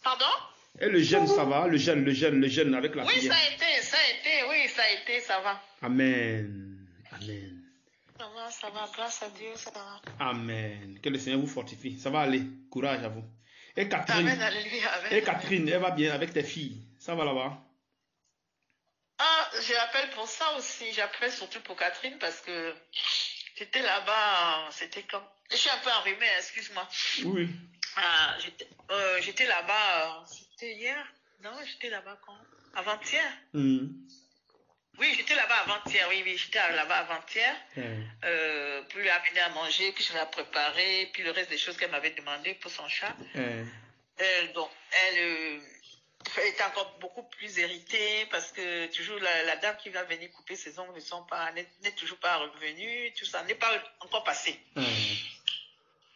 Pardon? Et le jeûne, ça va? Le jeûne avec la Oui, prière. ça a été, ça va. Amen. Amen. Ça va, grâce à Dieu, ça va. Amen. Que le Seigneur vous fortifie. Ça va aller. Courage à vous. Et Catherine, Amen, alléluia, amen. et Catherine, elle va bien avec tes filles. Ça va là-bas? Ah, j'appelle pour ça aussi. J'appelle surtout pour Catherine parce que j'étais là-bas, c'était comme... Je suis un peu enrhumée, excuse-moi. Oui. Ah, j'étais là-bas, c'était hier? Non, j'étais là-bas quand? Avant-hier? Oui, j'étais là-bas avant-hier, oui, j'étais là-bas avant-hier. Pour lui amener à manger, que je l'ai préparé, puis le reste des choses qu'elle m'avait demandé pour son chat. Donc, elle était encore beaucoup plus irritée parce que toujours la dame qui va venir couper ses ongles n'est toujours pas revenue, tout ça n'est pas encore passé.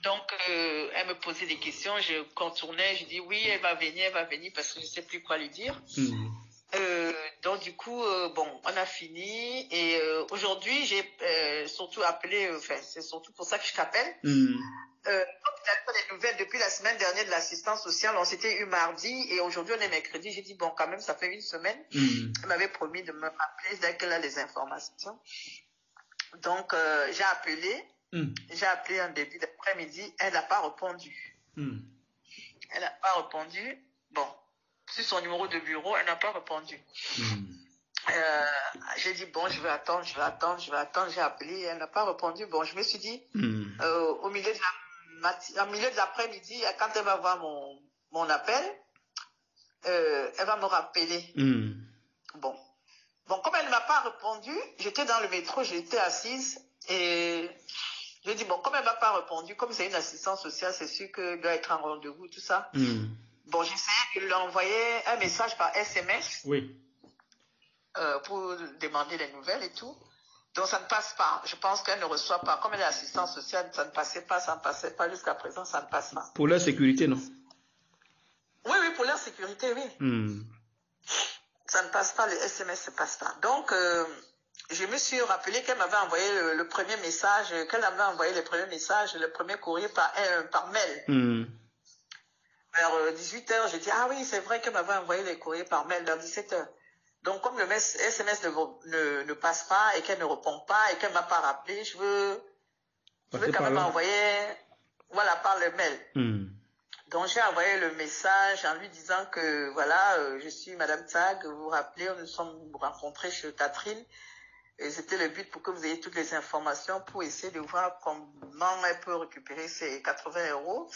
Donc, elle me posait des questions, je contournais, je dis oui, elle va venir parce que je ne sais plus quoi lui dire. Donc, du coup, bon, on a fini et aujourd'hui, j'ai surtout appelé, c'est surtout pour ça que je t'appelle. Donc, il y a des nouvelles depuis la semaine dernière de l'assistance sociale. On s'était eu mardi et aujourd'hui, on est mercredi. J'ai dit, bon, quand même, ça fait une semaine. Elle m'avait promis de me rappeler dès qu'elle a les informations. Donc, j'ai appelé. J'ai appelé en début d'après-midi. Elle n'a pas répondu. Elle n'a pas répondu. Bon, sur son numéro de bureau, elle n'a pas répondu. J'ai dit, bon, je vais attendre. J'ai appelé, elle n'a pas répondu. Bon, je me suis dit, au milieu de l'après-midi, quand elle va voir mon appel, elle va me rappeler. Bon, comme elle ne m'a pas répondu, j'étais dans le métro, j'étais assise et j'ai dit, bon, comme elle ne m'a pas répondu, comme c'est une assistance sociale, c'est sûr qu'elle doit être en rendez-vous, tout ça. Bon, j'essayais de lui envoyer un message par SMS. Oui. Pour demander les nouvelles et tout. Donc, ça ne passe pas. Je pense qu'elle ne reçoit pas. Comme elle est assistante sociale, ça ne passait pas. Jusqu'à présent, ça ne passe pas. Pour leur sécurité, non? Oui, pour leur sécurité, oui. Ça ne passe pas, les SMS ne passent pas. Donc, je me suis rappelé qu'elle m'avait envoyé le premier message, le premier courrier par mail. Vers 18h, j'ai dit, ah oui, c'est vrai qu'elle m'avait envoyé les courriers par mail vers 17h. Donc, comme le SMS ne passe pas et qu'elle ne répond pas et qu'elle ne m'a pas rappelé, je veux quand même envoyer, voilà, par le mail. Donc, j'ai envoyé le message en lui disant que, voilà, je suis Madame Tag, vous vous rappelez, nous nous sommes rencontrés chez Catherine et c'était le but pour que vous ayez toutes les informations pour essayer de voir comment elle peut récupérer ses 80 €.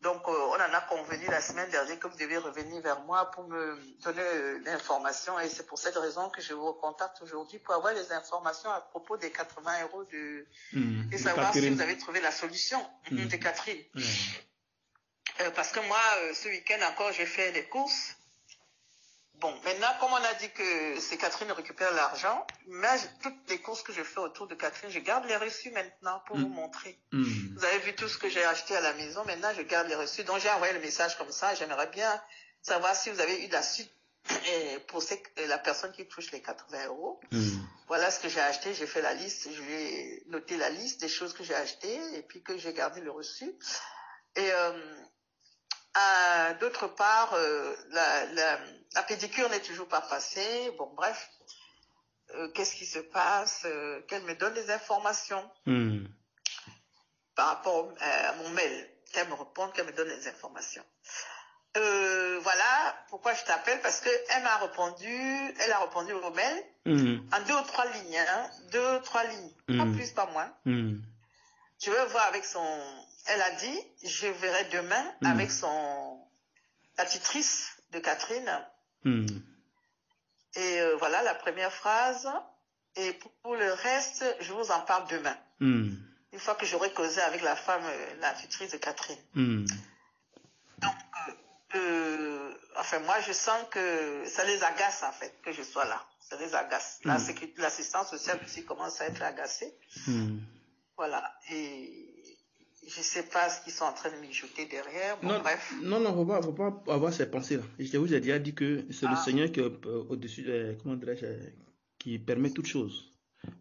Donc, on en a convenu la semaine dernière que vous devez revenir vers moi pour me donner l'information. Et c'est pour cette raison que je vous recontacte aujourd'hui pour avoir les informations à propos des 80 € et savoir si vous avez trouvé la solution de Catherine. Parce que moi, ce week-end encore, j'ai fait les courses. Bon, maintenant, comme on a dit que c'est Catherine qui récupère l'argent, mais toutes les courses que je fais autour de Catherine, je garde les reçus maintenant pour vous montrer. Vous avez vu tout ce que j'ai acheté à la maison, maintenant je garde les reçus. Donc j'ai envoyé le message comme ça, j'aimerais bien savoir si vous avez eu la suite pour la personne qui touche les 80 €. Voilà ce que j'ai acheté, j'ai fait la liste, je vais noter la liste des choses que j'ai achetées et puis que j'ai gardé le reçu. Et d'autre part, la pédicure n'est toujours pas passée. Bon, bref, qu'est-ce qui se passe? Qu'elle me donne des informations par rapport à mon mail. Qu'elle me réponde, qu'elle me donne des informations. Voilà pourquoi je t'appelle, parce qu'elle a répondu au mail en 2 ou 3 lignes. 2 ou 3 lignes, pas plus, pas moins. Je vais voir avec elle a dit, je verrai demain avec la tutrice de Catherine. Et voilà la première phrase. Et pour le reste, je vous en parle demain. Une fois que j'aurai causé avec la femme, la tutrice de Catherine. Donc, enfin, moi, je sens que ça les agace, en fait, que je sois là. Ça les agace. L'assistance sociale aussi commence à être agacée. Voilà. Et je ne sais pas ce qu'ils sont en train de mijoter derrière. Bon, bref. Non, faut pas avoir ces pensées-là. Je vous ai déjà dit que c'est le Seigneur qui est au-dessus, qui permet toutes choses.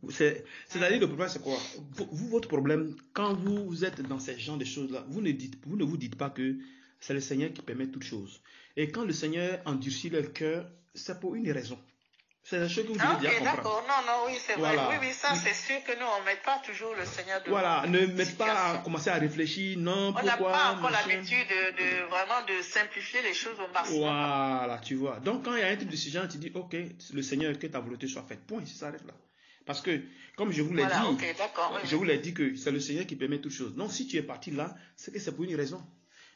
C'est-à-dire, le problème, c'est quoi? Vous, votre problème, quand vous êtes dans ces genres de choses-là, vous ne vous dites pas que c'est le Seigneur qui permet toutes choses. Et quand le Seigneur endurcit leur cœur, c'est pour une raison. C'est la chose que vous devez déjà comprendre. D'accord. Non, oui, c'est vrai. Oui, ça, c'est sûr que nous, on ne met pas toujours le Seigneur devant. Voilà, ne mettez pas à commencer à réfléchir, non, pourquoi. On n'a pas encore l'habitude vraiment de simplifier les choses au maximum. Voilà, tu vois. Donc, quand il y a un truc de ce genre, tu dis, ok, le Seigneur, que ta volonté soit faite. Point, ça s'arrête là. Parce que, comme je vous l'ai dit, je vous l'ai dit que c'est le Seigneur qui permet toutes choses. Donc, si tu es parti là, c'est que c'est pour une raison.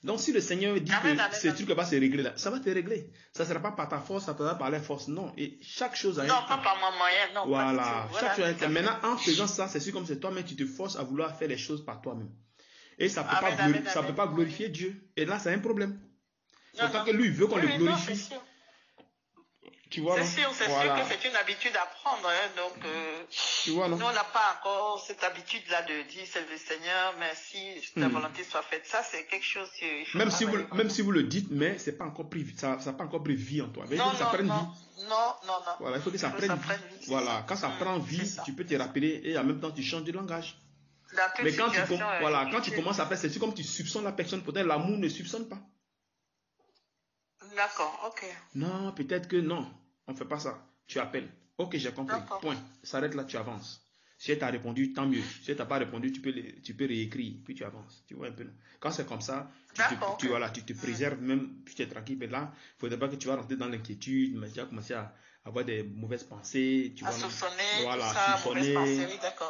Donc, si le Seigneur dit que ce truc va se régler là, ça va te régler. Ça ne sera pas par ta force, ça ne sera pas par la force, non. Et chaque chose a un temps. Non, pas par mon moyen, non. Voilà, chaque chose a un temps. Maintenant, en faisant ça, c'est sûr comme c'est toi-même, tu te forces à vouloir faire les choses par toi-même. Et ça ne peut pas glorifier Dieu. Et là, c'est un problème. Pourtant que lui, il veut qu'on le glorifie. Tu vois, c'est sûr que c'est une habitude à prendre. Hein, donc, tu vois, non? Nous, on n'a pas encore cette habitude-là de dire c'est le Seigneur, merci, ta volonté soit faite. Ça, c'est quelque chose qu'il faut même si vous le dites, mais c'est pas encore pris, ça n'a pas encore pris vie en toi. Il faut que ça prenne vie. Non. Voilà, il faut que ça prenne vie. Voilà, quand ça prend vie, tu peux te rappeler et en même temps, tu changes de langage. Mais quand tu commences à faire, c'est comme tu soupçonnes la personne, peut-être l'amour ne soupçonne pas. D'accord, ok. Non, peut-être que non, on ne fait pas ça. Tu appelles. Ok, j'ai compris. Point. S'arrête là, tu avances. Si elle t'a répondu, tant mieux. Si elle t'a pas répondu, tu peux réécrire, puis tu avances. Tu vois un peu. Quand c'est comme ça, tu te préserves même, tu es tranquille. Mais là, il ne faudrait pas que tu vas rentrer dans l'inquiétude, mais tu vas commencer à avoir des mauvaises pensées. Tu vas soupçonner, soupçonner.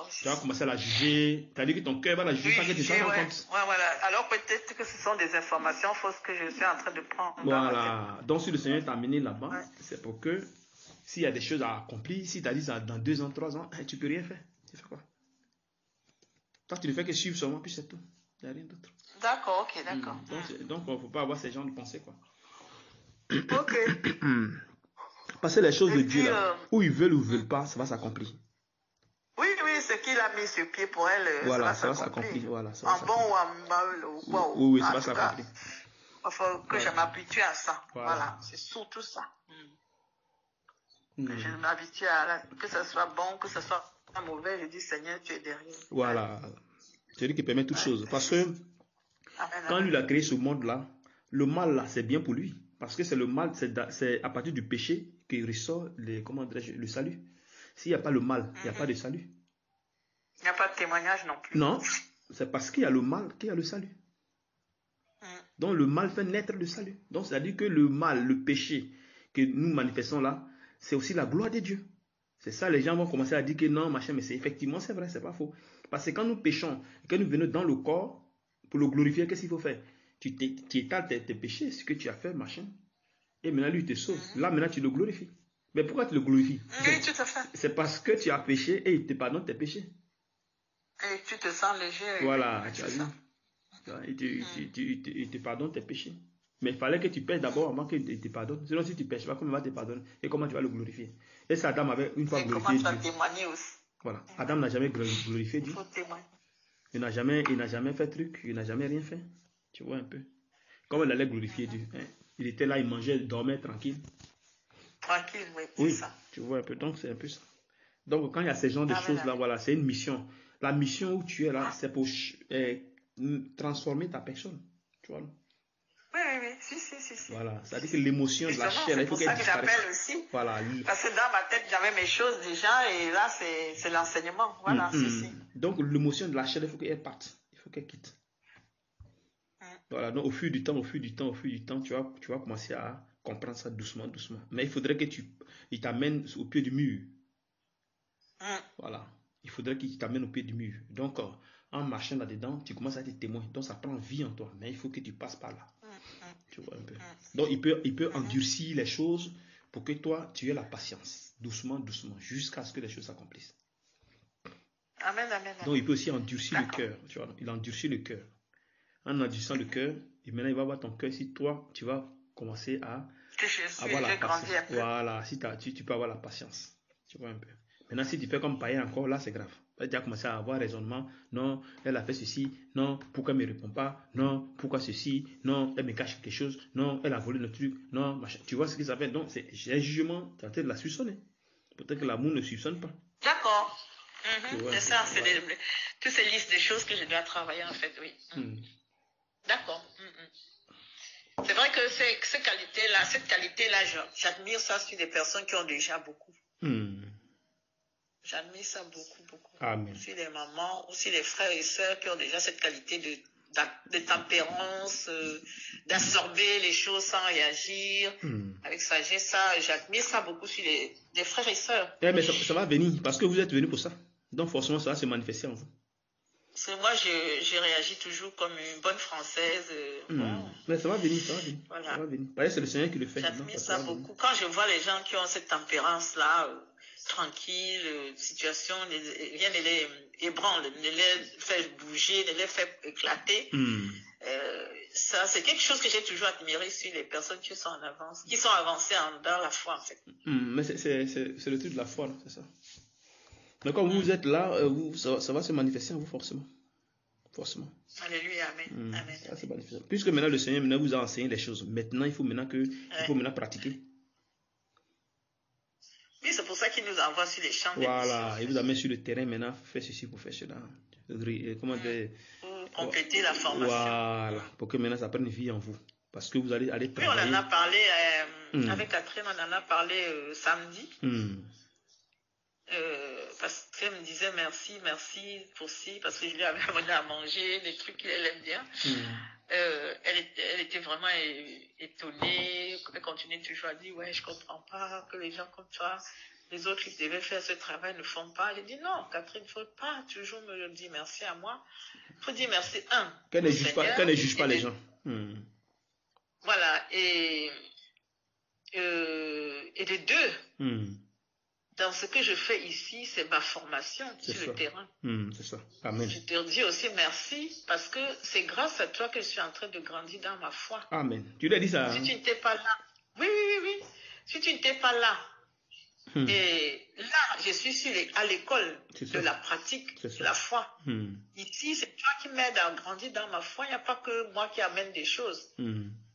Tu vas commencer à la juger. C'est-à-dire que ton cœur va la juger sans que tu t'en rends compte. Voilà. Alors peut-être que ce sont des informations fausses que je suis en train de prendre. Voilà. Donc si le Seigneur t'a amené là-bas, c'est pour que s'il y a des choses à accomplir, si tu as dit ça dans 2 ans, 3 ans, tu peux rien faire. Tu fais quoi? Toi, tu ne fais que suivre seulement, puis c'est tout. Il n'y a rien d'autre. D'accord, ok, d'accord. Donc, il ne faut pas avoir ces genres de pensées, quoi. Ok. Parce que les choses de Dieu, là, où ils veulent ou ils ne veulent pas, ça va s'accomplir. Oui, ce qu'il a mis sur pied pour elle, voilà, ça va s'accomplir. Voilà, en bon ou en mal. Oui, ça va s'accomplir. Il faut que je m'habitue à ça. Voilà, c'est surtout ça. Que je m'habitue à que ce soit bon, que ce soit mauvais, je dis Seigneur, tu es derrière. Voilà. C'est lui qui permet toutes choses. Parce que quand lui a créé ce monde-là, le mal là, c'est bien pour lui. Parce que c'est le mal, c'est à partir du péché qu'il ressort le salut. S'il n'y a pas le mal, il n'y a pas de salut. Il n'y a pas de témoignage non plus. Non, c'est parce qu'il y a le mal qu'il y a le salut. Donc le mal fait naître le salut. Donc c'est-à-dire que le mal, le péché que nous manifestons là, c'est aussi la gloire de Dieu. C'est ça, les gens vont commencer à dire que non, machin, mais c'est effectivement, c'est vrai, c'est pas faux. Parce que quand nous péchons, que nous venons dans le corps, pour le glorifier, qu'est-ce qu'il faut faire? Tu étales tes péchés, ce que tu as fait, machin. Et maintenant, lui, il te sauve. Là, maintenant, tu le glorifies. Mais pourquoi tu le glorifies? Oui, tout à fait. C'est parce que tu as péché et il te pardonne tes péchés. Et tu te sens léger. Voilà, tu as vu. Il te pardonne tes péchés. Mais il fallait que tu pêches d'abord avant qu'il te pardonne. Sinon, si tu ne pêches pas, comment il va te pardonner? Et comment tu vas le glorifier? Et ça, Adam avait une fois glorifié Dieu. Comment tu vas témoigner aussi? Voilà. Adam n'a jamais glorifié Dieu. Il faut témoigner. Il n'a jamais fait truc. Il n'a jamais rien fait. Tu vois un peu. Comment il allait glorifier Dieu? Il était là, il mangeait, il dormait tranquille. Tranquille, oui, c'est ça. Tu vois un peu. Donc, c'est un peu ça. Donc, quand il y a ces genres de choses-là, voilà, c'est une mission. La mission où tu es là, c'est pour transformer ta personne. Tu vois. Oui. Si. Voilà, ça veut dire que l'émotion de la chair, il faut qu'elle disparaisse. C'est pour ça que j'appelle aussi. Voilà. Parce que dans ma tête, j'avais mes choses déjà, et là, c'est l'enseignement. Voilà, Donc, l'émotion de la chair, il faut qu'elle parte. Il faut qu'elle quitte. Voilà, donc au fur du temps, tu vas commencer à comprendre ça doucement. Mais il faudrait que il t'amène au pied du mur. Voilà. Il faudrait qu'il t'amène au pied du mur. Donc, en marchant là-dedans, tu commences à être témoin. Donc, ça prend vie en toi. Mais il faut que tu passes par là. Tu vois un peu. Donc, il peut endurcir les choses pour que toi, tu aies la patience. Doucement, jusqu'à ce que les choses s'accomplissent. Amen. Donc, il peut aussi endurcir le cœur. Tu vois, il endurcit le cœur. En endurcissant le cœur, et maintenant, il va voir ton cœur. Si toi, tu vas commencer à avoir la patience. Voilà, si tu peux avoir la patience. Tu vois un peu. Maintenant, si tu fais comme païen encore, là, c'est grave. Tu as commencé à avoir raisonnement. Non, elle a fait ceci. Non, pourquoi elle ne me répond pas? Non, pourquoi ceci? Non, elle me cache quelque chose. Non, elle a volé le truc. Non, machin. Tu vois ce que ça fait? Donc, c'est un jugement. Tu as train de la soupçonner. Peut-être que l'amour ne soupçonne pas. D'accord. C'est ça, c'est toutes ces listes de choses que je dois travailler, en fait, oui. D'accord. C'est vrai que cette qualité-là, j'admire ça sur des personnes qui ont déjà beaucoup. J'admire ça beaucoup, beaucoup. Amen. Aussi les mamans, aussi les frères et sœurs qui ont déjà cette qualité de tempérance, d'absorber les choses sans réagir, avec sagesse. Ça, j'admire ça beaucoup sur les frères et sœurs. Mais ça va venir, parce que vous êtes venu pour ça. Donc forcément, ça va se manifester en vous. Moi, je réagis toujours comme une bonne Française. Bon. Mais ça va venir, ça va venir. Voilà. Ça va venir. C'est le Seigneur qui le fait. J'admire ça beaucoup. Quand je vois les gens qui ont cette tempérance-là, tranquille, situation, rien ne les ébranle, ne les fait bouger, ne les fait éclater. Ça, c'est quelque chose que j'ai toujours admiré sur les personnes qui sont en avance, qui sont avancées dans la foi, en fait. Mais c'est le truc de la foi, c'est ça. Mais quand vous êtes là, ça va se manifester en vous forcément. Forcément. Alléluia, amen. Amen. Ça se manifeste. Puisque maintenant le Seigneur vous a enseigné les choses, maintenant il faut maintenant pratiquer. Oui, c'est pour ça qu'il nous envoie sur les champs. Voilà, il vous amène sur le terrain maintenant, faites ceci pour faire cela. Comment dire, pour compléter la formation. Voilà, pour que maintenant ça prenne vie en vous. Parce que vous allez travailler. Oui, on en a parlé avec Catherine, on en a parlé samedi. Parce qu'elle me disait merci pour ci, parce que je lui avais amené à manger des trucs qu'elle aime bien. Elle était vraiment étonnée. Elle continuait toujours à dire ouais, je comprends pas que les gens comme toi, les autres qui devaient faire ce travail ne font pas. J'ai dit non, Catherine, il ne faut pas toujours me dire merci à moi. Il faut dire merci qu'elle ne juge pas les gens. Voilà, et de deux. Dans ce que je fais ici, c'est ma formation sur le terrain. C'est ça. Amen. Je te dis aussi merci parce que c'est grâce à toi que je suis en train de grandir dans ma foi. Amen. Tu lui as dit ça. Si tu n'étais pas là. Oui. Si tu n'étais pas là. Et là, je suis à l'école de la pratique de la foi. Ici, c'est toi qui m'aides à grandir dans ma foi. Il n'y a pas que moi qui amène des choses.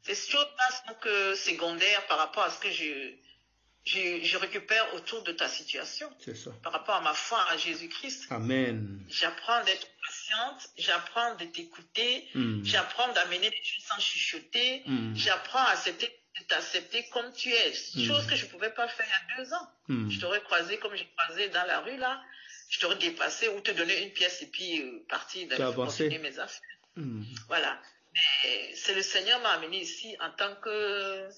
Ces choses-là sont que secondaires par rapport à ce que je récupère autour de ta situation. C'est ça. Par rapport à ma foi à Jésus-Christ. Amen. J'apprends d'être patiente, j'apprends de t'écouter, j'apprends d'amener des choses sans chuchoter, j'apprends à t'accepter comme tu es. Chose que je ne pouvais pas faire il y a 2 ans. Je t'aurais croisé comme j'ai croisé dans la rue là, je t'aurais dépassé ou te donner une pièce et puis partir d'aller continuer mes affaires. Voilà. Mais c'est le Seigneur m'a amené ici en tant que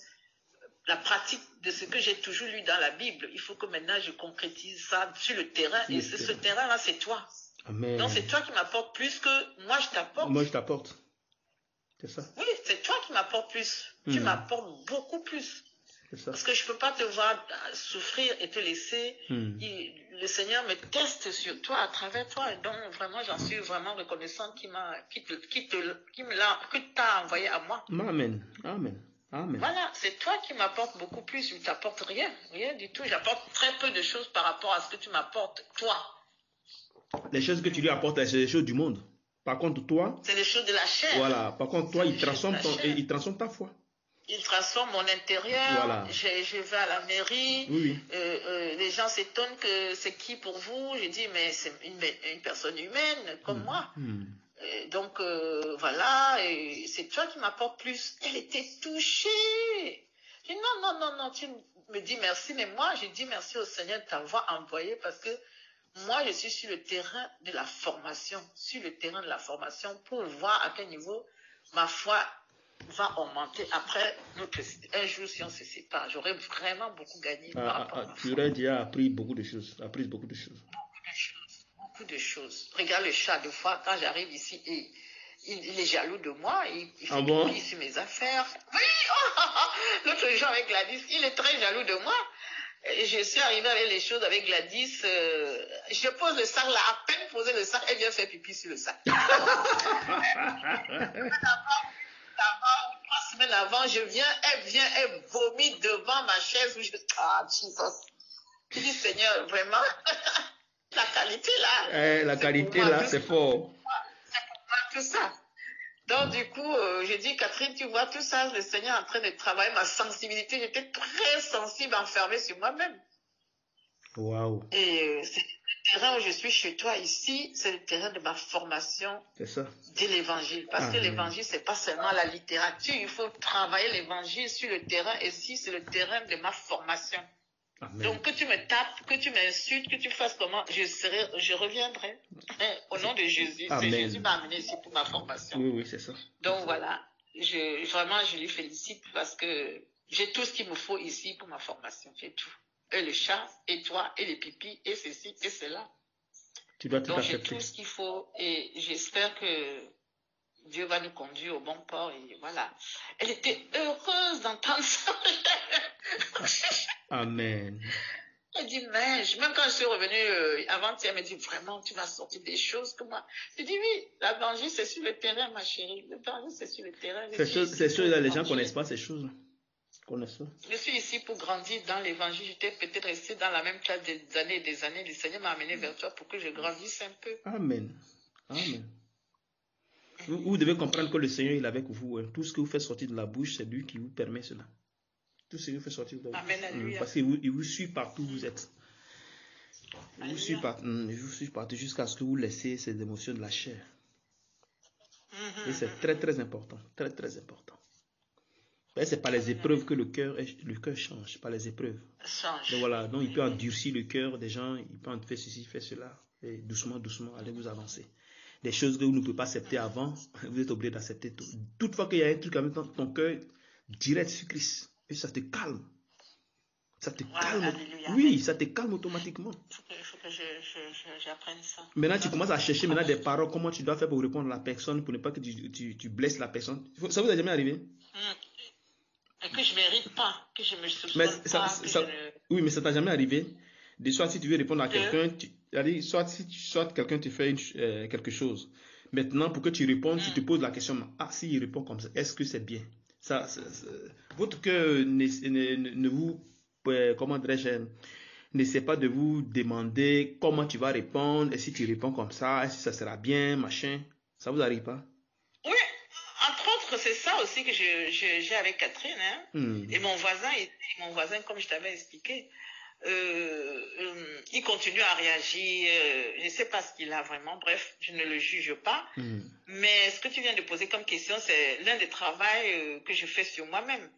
la pratique de ce que j'ai toujours lu dans la Bible. Il faut que maintenant je concrétise ça sur le terrain. Et ce terrain-là, c'est toi. Amen. Donc c'est toi qui m'apportes plus que moi je t'apporte. Moi je t'apporte. C'est ça. Oui, c'est toi qui m'apportes plus. Tu m'apportes beaucoup plus. C'est ça. Parce que je ne peux pas te voir souffrir et te laisser. Le Seigneur me teste sur toi, à travers toi. Et donc vraiment, j'en suis vraiment reconnaissante que t'a envoyé à moi. Amen. Amen. Amen. Voilà, c'est toi qui m'apportes beaucoup plus. Je ne t'apporte rien du tout. J'apporte très peu de choses par rapport à ce que tu m'apportes, toi. Les choses que tu lui apportes, c'est les choses du monde. Par contre, toi... c'est les choses de la chair. Voilà, par contre, toi, il transforme ta foi. Il transforme mon intérieur. Voilà. Je vais à la mairie. Oui. Les gens s'étonnent que c'est qui pour vous. Je dis, mais c'est une personne humaine comme moi. Donc, voilà, c'est toi qui m'apportes plus. Elle était touchée. Je dis, non, tu me dis merci, mais moi, je dis merci au Seigneur de t'avoir envoyé parce que moi, je suis sur le terrain de la formation, pour voir à quel niveau ma foi va augmenter après un jour si on se sépare. J'aurais vraiment beaucoup gagné par rapport à ma foi. Tu aurais déjà appris beaucoup de choses. Beaucoup de choses. Regarde le chat, des fois, quand j'arrive ici, il est jaloux de moi, il fait pipi sur mes affaires. Oui, l'autre jour avec Gladys, il est très jaloux de moi. Et je suis arrivée avec les choses avec Gladys. Je pose le sac là, à peine posé le sac, elle vient faire pipi sur le sac. 3 semaines avant, elle vomit devant ma chaise où Jesus. Je dis, Seigneur, vraiment, la qualité là. La qualité là, c'est fort. C'est pour moi tout ça. Donc du coup, j'ai dit, Catherine, tu vois tout ça, le Seigneur est en train de travailler ma sensibilité. J'étais très sensible, enfermée sur moi-même. Waouh. Et c'est le terrain où je suis chez toi ici, c'est le terrain de ma formation de l'évangile. Parce que l'évangile, c'est pas seulement la littérature, il faut travailler l'évangile sur le terrain. Et ici, c'est le terrain de ma formation. Amen. Donc que tu me tapes, que tu m'insultes, que tu fasses comment, je reviendrai. Au nom de Jésus. C'est Jésus m'a amené ici pour ma formation. Oui, c'est ça. Donc voilà, vraiment je lui félicite parce que j'ai tout ce qu'il me faut ici pour ma formation. J'ai tout. Et le chat, et toi, et les pipis, et ceci, et cela. Tu dois tout accepter. Donc j'ai tout ce qu'il faut et j'espère que Dieu va nous conduire au bon port. Et voilà. Elle était heureuse d'entendre ça. Amen. Elle dit, mais même quand je suis revenue avant-hier, elle me dit, vraiment, tu vas sortir des choses que moi. Je dis, oui, l'évangile, c'est sur le terrain, ma chérie. L'évangile, c'est sur le terrain. Ces choses-là, les gens ne connaissent pas ces choses. Je suis ici pour grandir dans l'évangile. J'étais peut-être restée dans la même classe des années et des années. Le Seigneur m'a amené vers toi pour que je grandisse un peu. Amen. Amen. Vous devez comprendre que le Seigneur est avec vous. Tout ce que vous faites sortir de la bouche, c'est lui qui vous permet cela. Tout ce que vous faites sortir de la bouche. Parce qu'il vous suit partout où vous êtes. Il vous suit partout jusqu'à ce que vous laissez ces émotions de la chair. Et c'est très, très important. Très, très important. C'est par les épreuves que le cœur change, par les épreuves. Donc voilà, donc il peut endurcir le cœur des gens, il peut en faire ceci, faire cela, et doucement, doucement, allez vous avancer. Des choses que vous ne pouvez pas accepter avant, vous êtes obligé d'accepter tout. Toutefois qu'il y a un truc en même temps, ton cœur direct sur Christ, et ça te calme. Ça te calme. Alléluia. Oui, ça te calme automatiquement. Il faut que j'apprenne ça. Maintenant, tu commences à chercher des paroles, comment tu dois faire pour répondre à la personne, pour ne pas que tu blesses la personne. Ça vous est jamais arrivé? Et que je ne mérite pas, que je me soupçonne pas. Oui, mais ça t'a jamais arrivé. De soit si tu veux répondre à quelqu'un, soit quelqu'un te fait quelque chose. Maintenant, pour que tu répondes, tu te poses la question, s'il répond comme ça, est-ce que c'est bien? Votre cœur ne vous, comment dirais-je, n'essaie pas de vous demander comment tu vas répondre, et si tu réponds comme ça, est-ce que ça sera bien, machin. Ça vous arrive pas? Oui. Entre autres, c'est ça aussi que j'ai avec Catherine. Et mon voisin, comme je t'avais expliqué, il continue à réagir. Je ne sais pas ce qu'il a vraiment. Bref, je ne le juge pas. Mais ce que tu viens de poser comme question, c'est l'un des travaux que je fais sur moi-même.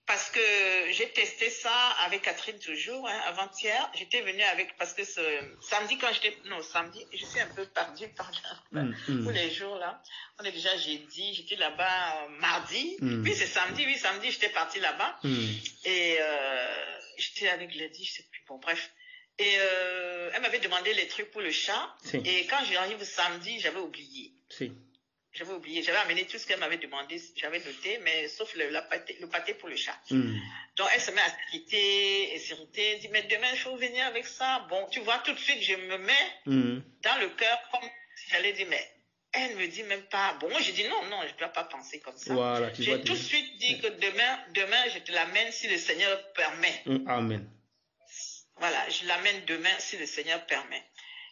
Parce que j'ai testé ça avec Catherine toujours, avant-hier. J'étais venue avec, parce que samedi, samedi, je suis un peu perdue, pardon, pour les jours là. On est déjà jeudi, j'étais là-bas mardi. Oui, c'est samedi, j'étais partie là-bas. Et j'étais avec Lady, je sais plus, bon, bref. Et elle m'avait demandé les trucs pour le chat. Et quand j'arrive samedi, j'avais oublié. J'avais oublié, j'avais amené tout ce qu'elle m'avait demandé, j'avais noté, mais sauf le pâté pour le chat. Donc elle se met à s'irriter, elle dit, mais demain, il faut venir avec ça. Bon, tu vois, tout de suite, je me mets dans le cœur comme si j'allais dire, mais elle ne me dit même pas. Bon, moi, j'ai dit, non, je ne dois pas penser comme ça. Voilà, j'ai tout de suite dit que demain, je te l'amène si le Seigneur permet. Amen. Voilà, je l'amène demain si le Seigneur permet.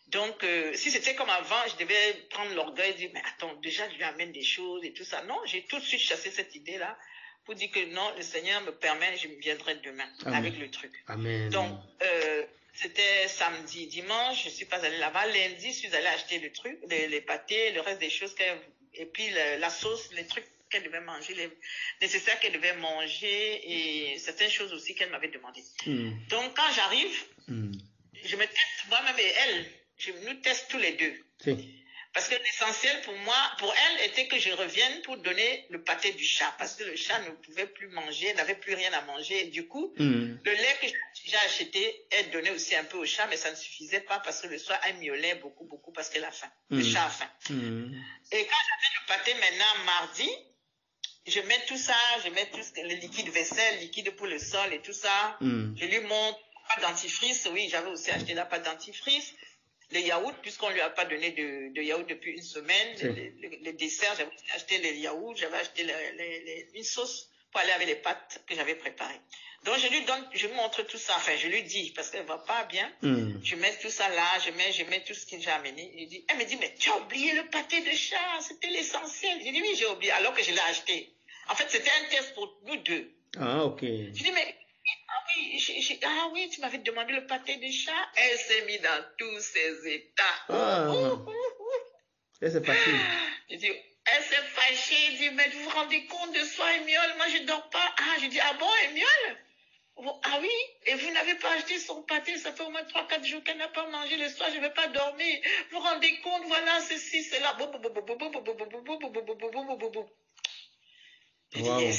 Donc, si c'était comme avant, je devais prendre l'orgueil et dire, mais attends, déjà, je lui amène des choses et tout ça. Non, j'ai tout de suite chassé cette idée-là pour dire que non, le Seigneur me permet, je viendrai demain avec le truc. Amen. Donc, c'était samedi. Dimanche, je ne suis pas allée là-bas. Lundi, je suis allée acheter le truc, les pâtés, le reste des choses, et puis la sauce, les trucs qu'elle devait manger, les nécessaires qu'elle devait manger et certaines choses aussi qu'elle m'avait demandé. Donc, quand j'arrive, je me teste moi-même et elle. Je nous teste tous les deux. Parce que l'essentiel pour moi, pour elle, était que je revienne pour donner le pâté du chat. Parce que le chat ne pouvait plus manger, n'avait plus rien à manger. Et du coup, le lait que j'ai acheté, elle donnait aussi un peu au chat, mais ça ne suffisait pas parce que le soir, elle miaulait beaucoup, beaucoup parce qu'elle a faim. Le chat a faim. Et quand j'avais le pâté maintenant, mardi, je mets tout ça, je mets tout le liquide vaisselle, liquide pour le sol et tout ça. Je lui montre pâte dentifrice. Oui, j'avais aussi acheté la pâte dentifrice. Les yaourts, puisqu'on ne lui a pas donné de yaourt depuis une semaine, les desserts, j'avais acheté les yaourts, j'avais acheté une sauce pour aller avec les pâtes que j'avais préparées. Donc je lui montre tout ça, enfin je lui dis, parce qu'elle ne va pas bien, je mets tout ça là, je mets tout ce que j'ai amené. Elle me dit, mais tu as oublié le pâté de chat, c'était l'essentiel. J'ai dit, oui, j'ai oublié, alors que je l'ai acheté. En fait, c'était un test pour nous deux. Ah, ok. Je dis, mais oui, Ah oui, tu m'avais demandé le pâté de chat. Elle s'est mise dans tous ses états. Et c'est facile. Elle s'est fâchée. Elle dit, mais vous vous rendez compte de soi, Émiole? Moi, je ne dors pas. Ah, je dis, ah bon, Émiole? Ah oui, et vous n'avez pas acheté son pâté, ça fait au moins 3-4 jours qu'elle n'a pas mangé le soir, je ne vais pas dormir. Vous vous rendez compte, voilà, ceci, cela. Wow.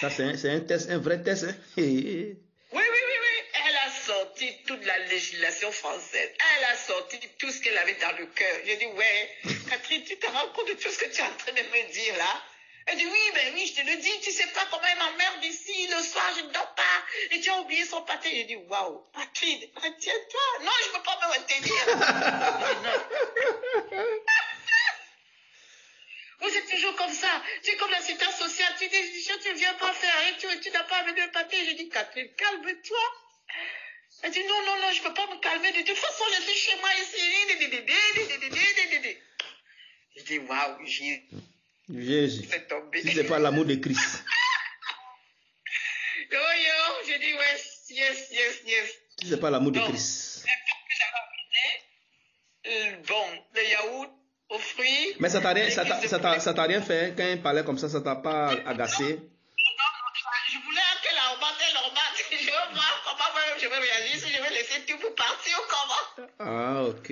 Ça, c'est un test, un vrai test. Hein? Oui. Elle a sorti toute la législation française. Elle a sorti tout ce qu'elle avait dans le cœur. J'ai dit, ouais, Catherine, tu te rends compte de tout ce que tu es en train de me dire là? Elle dit, oui, je te le dis, tu sais pas comment elle m'emmerde ici, le soir, je ne dors pas, et tu as oublié son pâté. J'ai dit, waouh, Catherine, retiens-toi. Non, je ne peux pas me retenir. Vous êtes toujours comme ça. Tu es comme l'assistante sociale. Tu dis, tu ne viens pas faire rien, tu n'as pas amené le pâté. J'ai dit, Catherine, calme-toi. Elle dit, non, je ne peux pas me calmer. De toute façon, je suis chez moi ici. J'ai dit, waouh, Jésus. Si ce n'est pas l'amour de Christ. Yo, j'ai dit, ouais, yes. Si ce n'est pas l'amour de Christ. Bon, le yaourt aux fruits. Mais ça t'a rien fait quand elle parlait comme ça t'a pas agacé? Non, je voulais qu'elle augmente. Je veux voir comment je vais réagir, si je vais laisser tout pour partir ou comment. Ah, ok.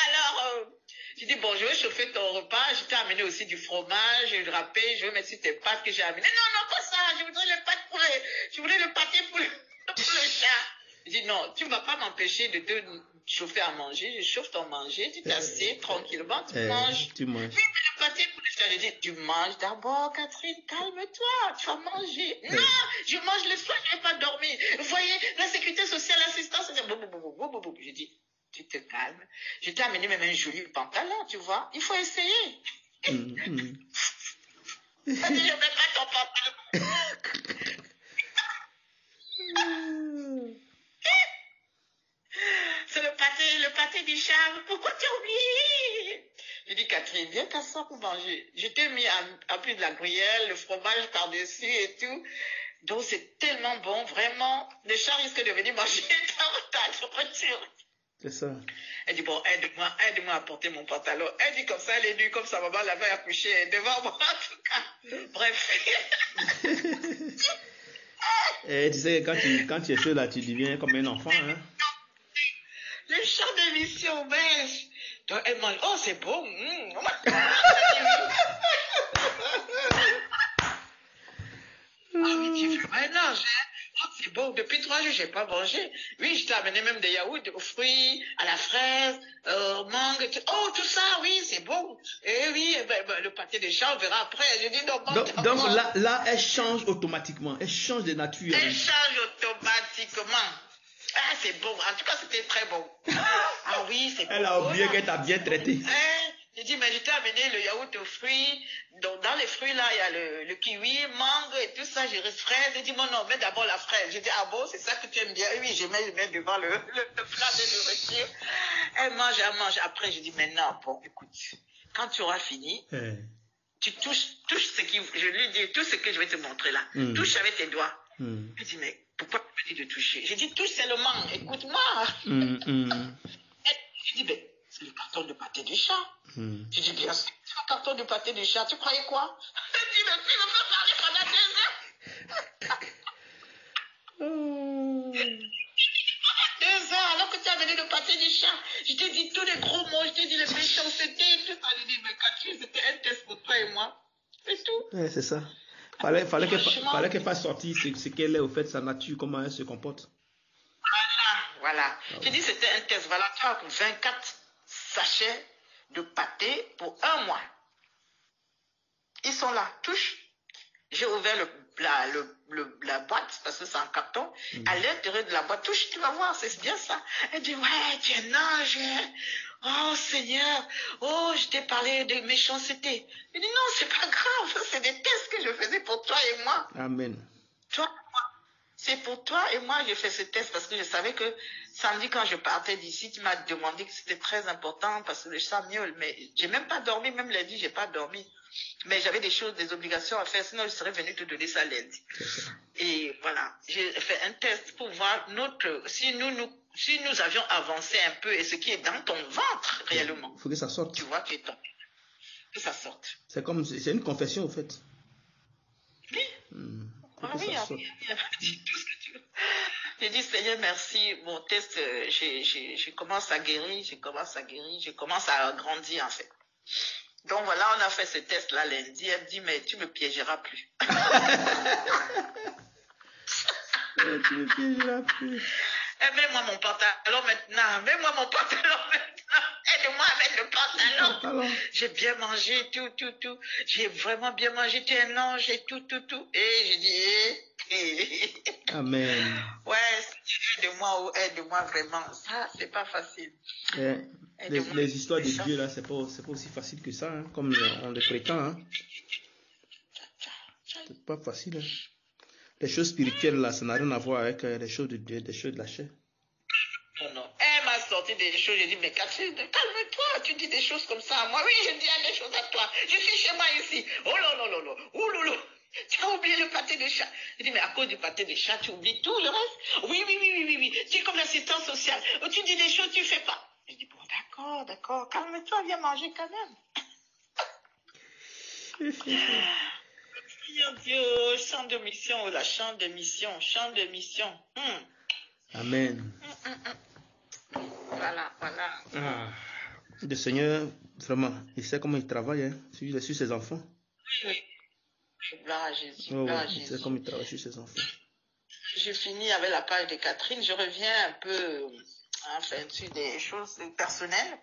Alors, j'ai dit, bon, je vais chauffer ton repas. Je t'ai amené aussi du fromage, du râpé. Je vais mettre sur tes pâtes que j'ai amenées. Non, pas ça. Je voudrais le pâté pour le chat. Je dis, non, tu ne vas pas m'empêcher de te chauffer à manger. Je chauffe ton manger. Tu t'assieds tranquillement. Tu manges. Tu manges. Oui, mais le pâté pour le chat. Je dis, tu manges d'abord, Catherine. Calme-toi. Tu vas manger. Non, je mange le soir. Je ne vais pas dormir. Vous voyez, la sécurité sociale, l'assistance. Je dis, tu te calmes. Je t'ai amené même un joli pantalon, tu vois. Il faut essayer. Je ne mets pas ton pantalon. C'est le pâté du charme. Pourquoi tu as oublié? Je dis, Catherine, viens t'asseoir pour manger. Je t'ai mis en plus de la gruyère, le fromage par-dessus et tout. Donc, c'est tellement bon, vraiment. Le chat risque de venir manger dans ta voiture. C'est ça. Elle dit, bon, aide-moi à porter mon pantalon. Elle dit comme ça, elle est nue, comme sa maman l'avait accouché devant moi, en tout cas. Bref. Et tu sais, quand tu es seul là, tu deviens comme un enfant, hein. Le chant d'émission belge. Donc, elle mange, oh, c'est bon. Ah oui, tu veux maintenant, oh, c'est bon. Depuis 3 jours, je n'ai pas mangé. Oui, je t'ai amené même des yaourts aux fruits, à la fraise, au mangue. Oh, tout ça, oui, c'est bon. Et oui, le pâté de chat, on verra après. Je dis, non, donc là, elle change automatiquement. Elle change de nature. Elle change automatiquement. Ah, c'est bon. En tout cas, c'était très bon. Ah oui, c'est bon. Elle a oublié qu'elle t'a bien traité. J'ai dit, mais je t'ai amené le yaourt aux fruits. Donc, dans les fruits, là, il y a le kiwi, mangue et tout ça. J'ai reste fraise. J'ai dit, non, mets d'abord la fraise. J'ai dit, ah bon, c'est ça que tu aimes bien? Oui, je mets devant le plat de nourriture. Elle mange. Après, j'ai dit, maintenant, bon, écoute, quand tu auras fini, tu touches ce qui, je lui dis, tout ce que je vais te montrer là. Touche avec tes doigts. Elle dit, mais pourquoi tu me dis de toucher? J'ai dit, touche seulement, écoute-moi. Je dis, mais c'est le carton de pâté du chat. Je dis, bien sûr, c'est le carton de pâté du chat. Tu croyais quoi? Elle dit, mais tu me fais parler pendant 2 heures. 2 heures, alors que tu as amené le pâté du chat. Je t'ai dit tous les gros mots, je t'ai dit les méchancetés et tout. Elle dit, mais Catherine, c'était un test pour toi et moi. C'est tout. Ouais, c'est ça. Fallait qu'elle fasse sortir ce qu'elle est, au fait, sa nature, comment elle se comporte. Voilà. J'ai dit c'était un test. Voilà, tu as 24 sachets de pâté pour 1 mois. Ils sont là, touche. J'ai ouvert la boîte, parce que c'est en carton. À l'intérieur de la boîte, touche, tu vas voir, c'est bien ça. Elle dit, ouais, tu es un ange. Oh Seigneur, oh, je t'ai parlé de méchanceté. Je dis, non, c'est pas grave, c'est des tests que je faisais pour toi et moi. Amen. Toi, c'est pour toi et moi, j'ai fait ce test parce que je savais que samedi, quand je partais d'ici, tu m'as demandé que c'était très important parce que le chat miaule, mais j'ai même pas dormi, même lundi, j'ai pas dormi. Mais j'avais des obligations à faire, sinon je serais venue te donner ça lundi. Et voilà, j'ai fait un test pour voir si nous avions avancé un peu et ce qui est dans ton ventre réellement. Il faut que ça sorte. Tu vois que ça sorte. C'est une confession, en fait. Oui. Oui, tout ce que tu veux. J'ai dit, Seigneur, merci. Mon test, je commence à guérir, je commence à grandir, en fait. Donc voilà, on a fait ce test-là lundi. Elle me dit, mais tu me piégeras plus. Tu me piégeras plus. Mets-moi mon pantalon maintenant. Aide-moi à mettre le pantalon. J'ai bien mangé, tout. J'ai vraiment bien mangé. Tu es un ange et tout. Et j'ai dit, Amen. Ouais, aide-moi vraiment. Ça, c'est pas facile. Les histoires de Dieu, là, c'est pas aussi facile que ça, hein, comme on le prétend. Hein. C'est pas facile. Hein. Les choses spirituelles, là, ça n'a rien à voir avec les choses de Dieu, des choses de la chair. Non. Elle m'a sorti des choses. J'ai dit, mais Catherine, calme-toi. Tu dis des choses comme ça. Moi, oui, je dis des choses à toi. Je suis chez moi ici. Oh là. Ouloulou. Tu as oublié le pâté de chat. Je dis, mais à cause du pâté de chat, tu oublies tout le reste? Oui. Tu es comme l'assistante sociale. Tu dis des choses, tu fais pas. Je dis, bon, d'accord. Calme-toi, viens manger quand même. Seigneur Dieu, champ de mission. Amen. Voilà. Le Seigneur, vraiment, il sait comment il travaille hein, sur ses enfants. Oui. Gloire à Jésus. Il sait comment il travaille sur ses enfants. J'ai fini avec la page de Catherine. Je reviens un peu sur des choses personnelles.